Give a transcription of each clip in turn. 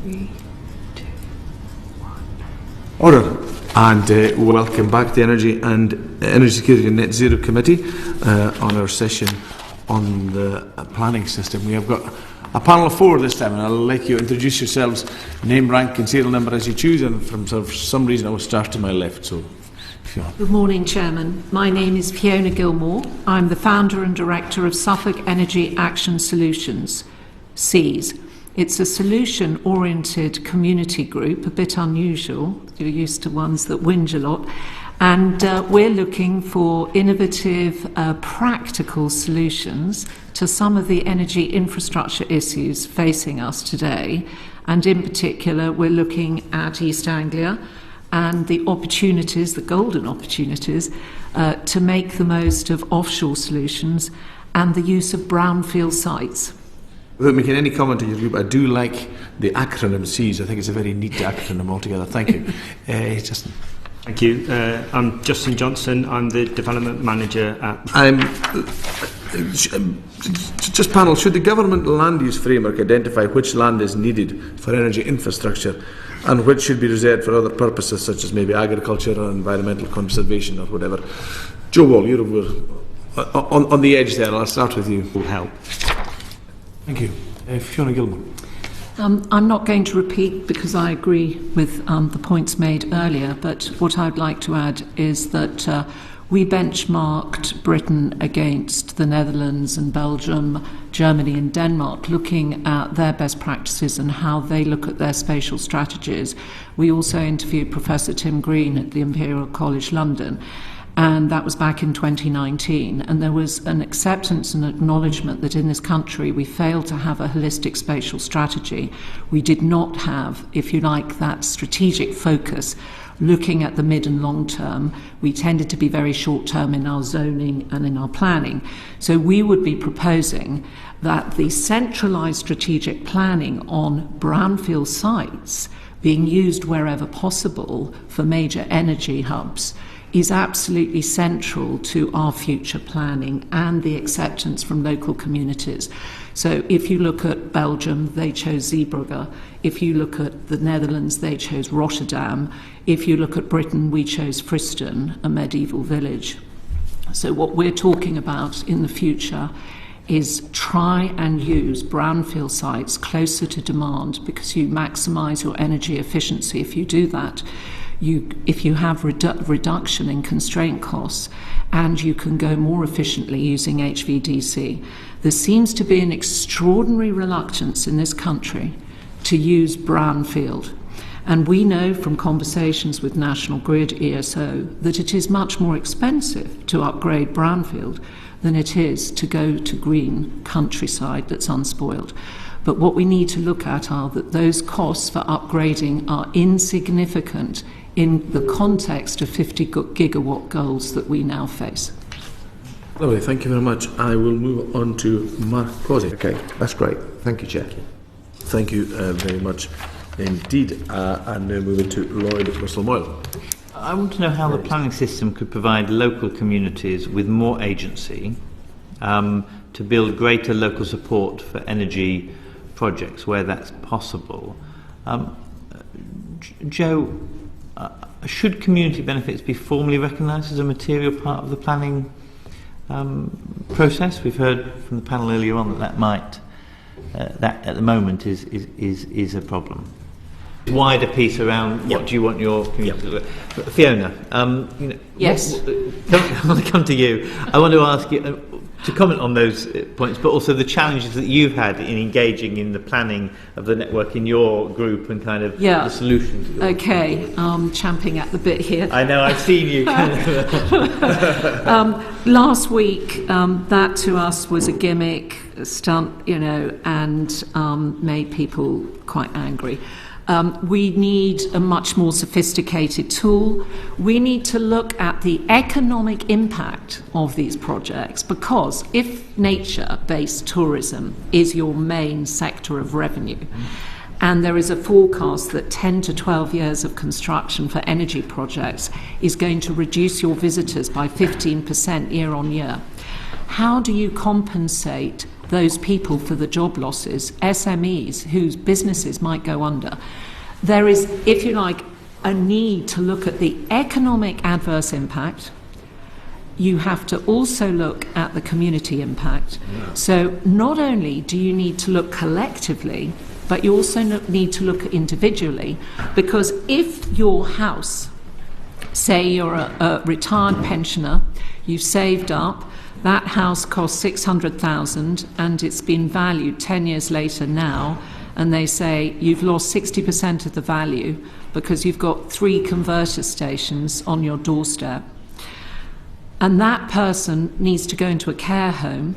3, 2, 1. Order. And welcome back to the Energy Security and Net Zero Committee on our session on the planning system. We have got a panel of 4 this time, and I'll let you introduce yourselves, name, rank and serial number as you choose, and for some reason I will start to my left. So, Fiona. Good morning, Chairman. My name is Fiona Gilmore. I'm the founder and director of Suffolk Energy Action Solutions, SEAS. It's a solution-oriented community group, a bit unusual. You're used to ones that whinge a lot. And we're looking for innovative, practical solutions to some of the energy infrastructure issues facing us today. And in particular, we're looking at East Anglia and the opportunities, the golden opportunities, to make the most of offshore solutions and the use of brownfield sites. Without making any comment on your group, I do like the acronym SEAS. I think it's a very neat acronym altogether. Thank you. Justin. Thank you. I'm Justin Johnson. I'm the Development Manager at... Just panel, should the government land use framework identify which land is needed for energy infrastructure and which should be reserved for other purposes such as maybe agriculture or environmental conservation or whatever? Joe Wall, you're over on the edge there. I'll start with you. Will help. Thank you. Fiona Gilmore. I'm not going to repeat because I agree with the points made earlier, but what I'd like to add is that we benchmarked Britain against the Netherlands and Belgium, Germany and Denmark, looking at their best practices and how they look at their spatial strategies. We also interviewed Professor Tim Green at the Imperial College London, and that was back in 2019, and there was an acceptance and acknowledgement that in this country we failed to have a holistic spatial strategy. We did not have, if you like, that strategic focus looking at the mid and long term. We tended to be very short term in our zoning and in our planning. So we would be proposing that the centralised strategic planning on brownfield sites being used wherever possible for major energy hubs is absolutely central to our future planning and the acceptance from local communities. So if you look at Belgium, they chose Zeebrugge. If you look at the Netherlands, they chose Rotterdam. If you look at Britain, we chose Friston, a medieval village. So what we're talking about in the future is try and use brownfield sites closer to demand, because you maximise your energy efficiency if you do that. If you have reduction in constraint costs, and you can go more efficiently using HVDC. There seems to be an extraordinary reluctance in this country to use brownfield. And we know from conversations with National Grid, ESO, that it is much more expensive to upgrade brownfield than it is to go to green countryside that's unspoiled. But what we need to look at are that those costs for upgrading are insignificant in the context of 50 gigawatt goals that we now face. Lovely, thank you very much. I will move on to Mark Crosby. Okay, that's great. Thank you, Chair. Thank you very much indeed. And now moving to Lloyd Russell-Moyle. I want to know how the planning system could provide local communities with more agency to build greater local support for energy projects where that's possible. Joe, should community benefits be formally recognised as a material part of the planning process? We've heard from the panel earlier on that might that at the moment is a problem. Wider piece around what do you want your community to do? Fiona, yes. I want to come to you. I want to ask you to comment on those points, but also the challenges that you've had in engaging in the planning of the network in your group and kind of the solutions. Okay, champing at the bit here. I know, I've seen you. Last week, that to us was a gimmick, a stunt, and made people quite angry. We need a much more sophisticated tool. We need to look at the economic impact of these projects, because if nature-based tourism is your main sector of revenue, and there is a forecast that 10 to 12 years of construction for energy projects is going to reduce your visitors by 15% year on year, how do you compensate those people for the job losses, SMEs whose businesses might go under. There is, if you like, a need to look at the economic adverse impact. You have to also look at the community impact. So not only do you need to look collectively, but you also need to look individually, because if your house, say you're a retired pensioner, you've saved up, that house costs 600,000 and it's been valued 10 years later now, and they say you've lost 60% of the value because you've got 3 converter stations on your doorstep. And that person needs to go into a care home,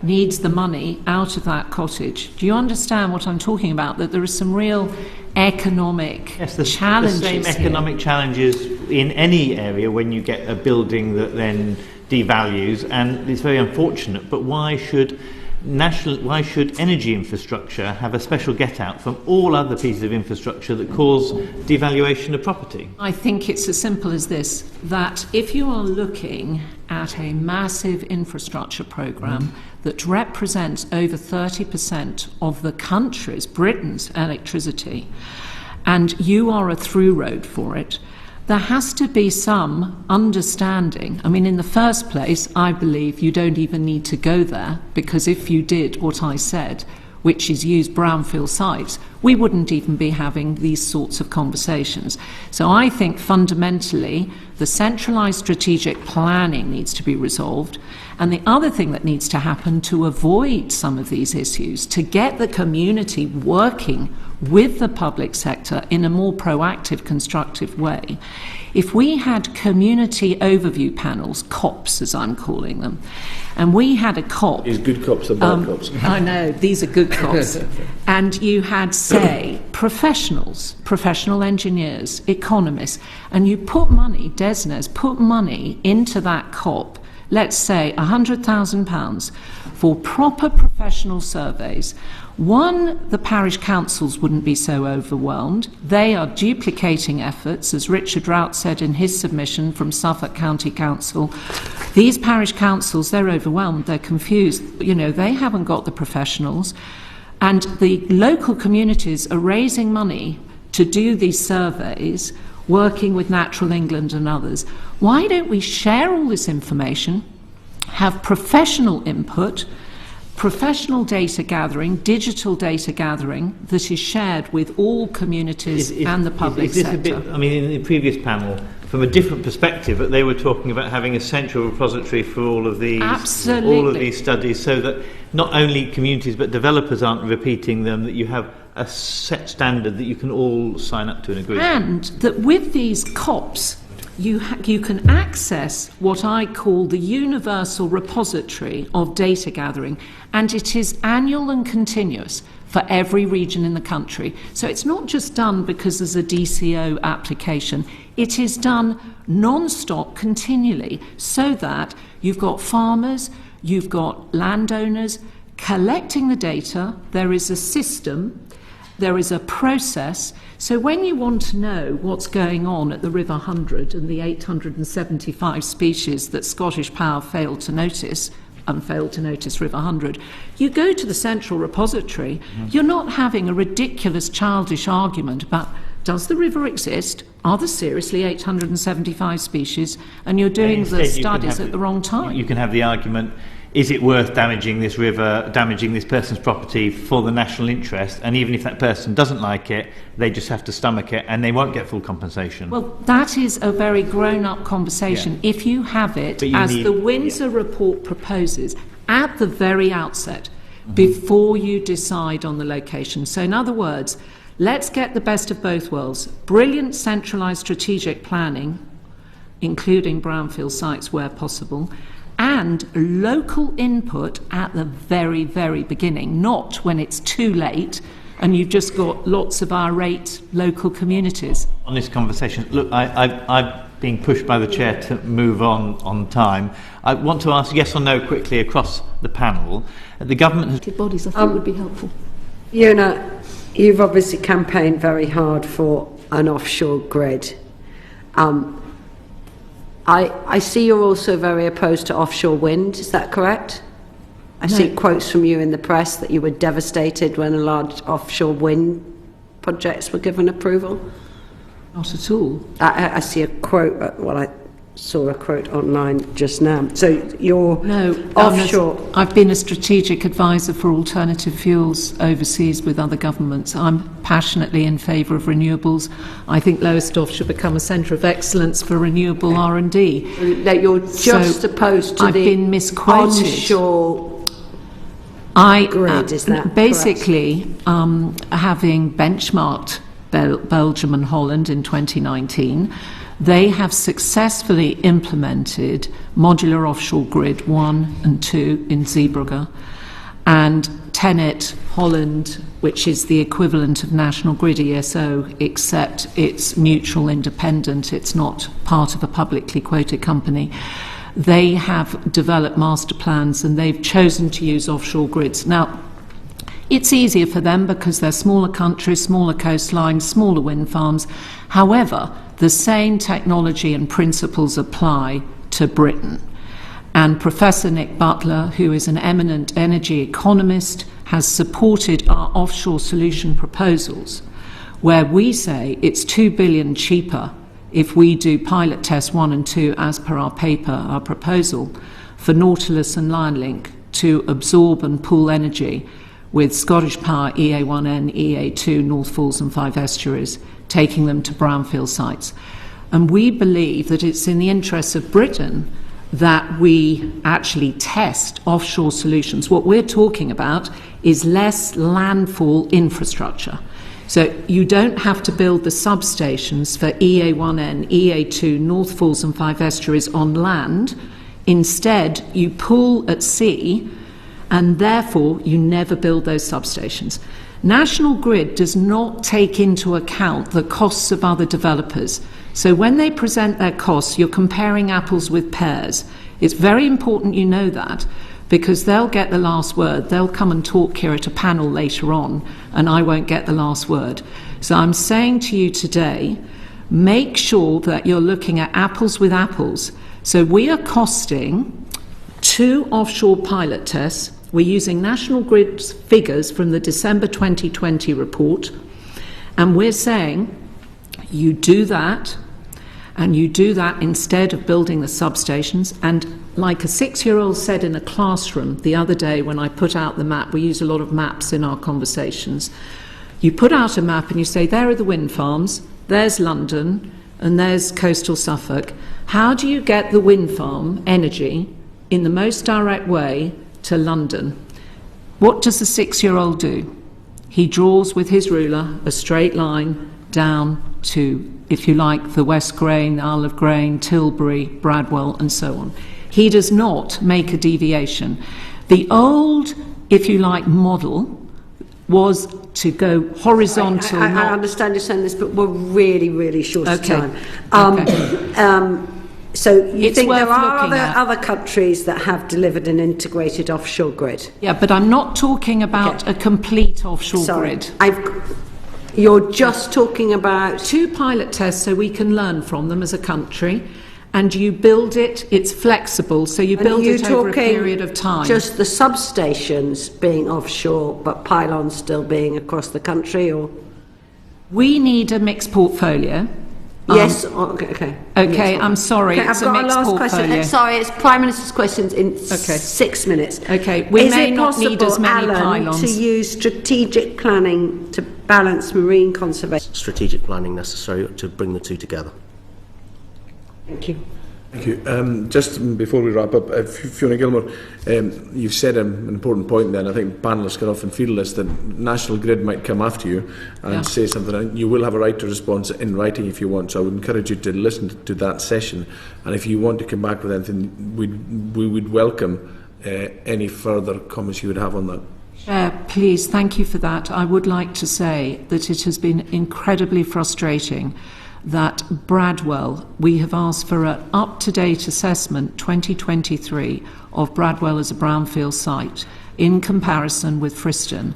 needs the money out of that cottage. Do you understand what I'm talking about? That there are some real economic challenges. The same economic challenges in any area when you get a building that then devalues, and it's very unfortunate. But why should energy infrastructure have a special get-out from all other pieces of infrastructure that cause devaluation of property? I think it's as simple as this, that if you are looking at a massive infrastructure programme that represents over 30% of the country's, Britain's, electricity, and you are a through road for it, there has to be some understanding. I mean, in the first place, I believe you don't even need to go there, because if you did what I said, which is use brownfield sites, we wouldn't even be having these sorts of conversations. So I think fundamentally the centralised strategic planning needs to be resolved. And the other thing that needs to happen to avoid some of these issues, to get the community working with the public sector in a more proactive, constructive way. If we had community overview panels, COPs as I'm calling them, and we had a COP... Is good cops and bad cops? I know, these are good cops. And you had, say, professionals, professional engineers, economists, and you put money, DESNZ, put money into that COP, let's say £100,000 for proper professional surveys. One, the parish councils wouldn't be so overwhelmed. They are duplicating efforts, as Richard Rout said in his submission from Suffolk County Council. These parish councils, they're overwhelmed, they're confused. You know, they haven't got the professionals. And the local communities are raising money to do these surveys, working with Natural England and others. Why don't we share all this information, have professional input, professional data gathering, digital data gathering that is shared with all communities and the public sector? A bit, I mean, in the previous panel, from a different perspective, but they were talking about having a central repository for all of these, all of these studies, so that not only communities but developers aren't repeating them, that you have a set standard that you can all sign up to and agree. And that with these COPs, you can access what I call the universal repository of data gathering, and it is annual and continuous for every region in the country. So it's not just done because there's a DCO application, it is done non-stop, continually, so that you've got farmers, you've got landowners collecting the data, there is a system, there is a process. So when you want to know what's going on at the River 100 and the 875 species that Scottish Power failed to notice River 100, you go to the central repository. You're not having a ridiculous childish argument about, does the river exist? Are there seriously 875 species? And you're doing the studies at the wrong time. You can have the argument, is it worth damaging this river, damaging this person's property for the national interest? And even if that person doesn't like it, they just have to stomach it and they won't get full compensation. Well, that is a very grown-up conversation. Yeah. If you have it, as the Windsor report proposes, at the very outset, before you decide on the location. So in other words, let's get the best of both worlds. Brilliant centralised strategic planning, including brownfield sites where possible, and local input at the very, very beginning, not when it's too late and you've just got lots of irate local communities. On this conversation, look, I'm being pushed by the chair to move on time. I want to ask yes or no quickly across the panel. The government has... Bodies, I think would be helpful. Fiona, you've obviously campaigned very hard for an offshore grid. I see you're also very opposed to offshore wind, is that correct? Yes, I see quotes from you in the press that you were devastated when a large offshore wind projects were given approval. Not at all. I see a quote, I saw a quote online just now. So you're offshore. I've been a strategic advisor for alternative fuels overseas with other governments. I'm passionately in favour of renewables. I think Lowestoft should become a centre of excellence for renewable R&D. That you're just opposed to I've the been misquoted. onshore grid, is that basically, having benchmarked Belgium and Holland in 2019, they have successfully implemented modular offshore grid 1 and 2 in Zeebrugge, and TenneT Holland, which is the equivalent of National Grid ESO, except it's mutual independent, it's not part of a publicly quoted company. They have developed master plans and they've chosen to use offshore grids. Now, it's easier for them because they're smaller countries, smaller coastlines, smaller wind farms. However, the same technology and principles apply to Britain. And Professor Nick Butler, who is an eminent energy economist, has supported our offshore solution proposals, where we say it's $2 billion cheaper if we do pilot test 1 and 2 as per our paper, our proposal, for Nautilus and Lionlink to absorb and pool energy with Scottish Power EA1N, EA2, North Falls and Five Estuaries, taking them to brownfield sites. And we believe that it's in the interests of Britain that we actually test offshore solutions. What we're talking about is less landfall infrastructure. So you don't have to build the substations for EA1N, EA2, North Falls and Five Estuaries on land. Instead, you pool at sea, and therefore you never build those substations. National Grid does not take into account the costs of other developers. So when they present their costs, you're comparing apples with pears. It's very important you know that, because they'll get the last word. They'll come and talk here at a panel later on, and I won't get the last word. So I'm saying to you today, make sure that you're looking at apples with apples. So we are costing 2 offshore pilot tests. We're using National Grid's figures from the December 2020 report, and we're saying you do that, and you do that instead of building the substations. And like a 6-year-old said in a classroom the other day when I put out the map, we use a lot of maps in our conversations. You put out a map and you say, there are the wind farms, there's London, and there's coastal Suffolk. How do you get the wind farm energy in the most direct way to London? What does the 6-year-old do? He draws with his ruler a straight line down to, if you like, the West Grain, Isle of Grain, Tilbury, Bradwell, and so on. He does not make a deviation. The old, if you like, model was to go horizontal. I understand you're saying this, but we're really, really short of time. So you think there are other countries that have delivered an integrated offshore grid? Yeah, but I'm not talking about a complete offshore grid. You're just talking about 2 pilot tests so we can learn from them as a country, and you build it, it's flexible, so you build it over a period of time. Just the substations being offshore, but pylons still being across the country, or? We need a mixed portfolio. Yes, okay. Okay, I'm sorry, okay, it's I've got a mixed a last portfolio. question. Sorry, it's Prime Minister's questions in 6 minutes. Okay, we may not need as many pylons. To use strategic planning to balance marine conservation? Strategic planning necessary to bring the two together. Thank you. Thank you. Just before we wrap up, Fiona Gilmore, you've said an important point there, and I think panellists can often feel this, that National Grid might come after you and say something, and you will have a right to respond in writing if you want, so I would encourage you to listen to that session, and if you want to come back with anything, we would welcome any further comments you would have on that. Chair, please, thank you for that. I would like to say that it has been incredibly frustrating that Bradwell, we have asked for an up-to-date assessment 2023 of Bradwell as a brownfield site in comparison with Friston,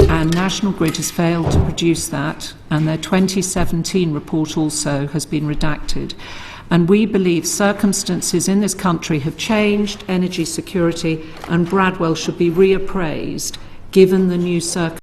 and National Grid has failed to produce that, and their 2017 report also has been redacted. And we believe circumstances in this country have changed, energy security, and Bradwell should be reappraised given the new circumstances.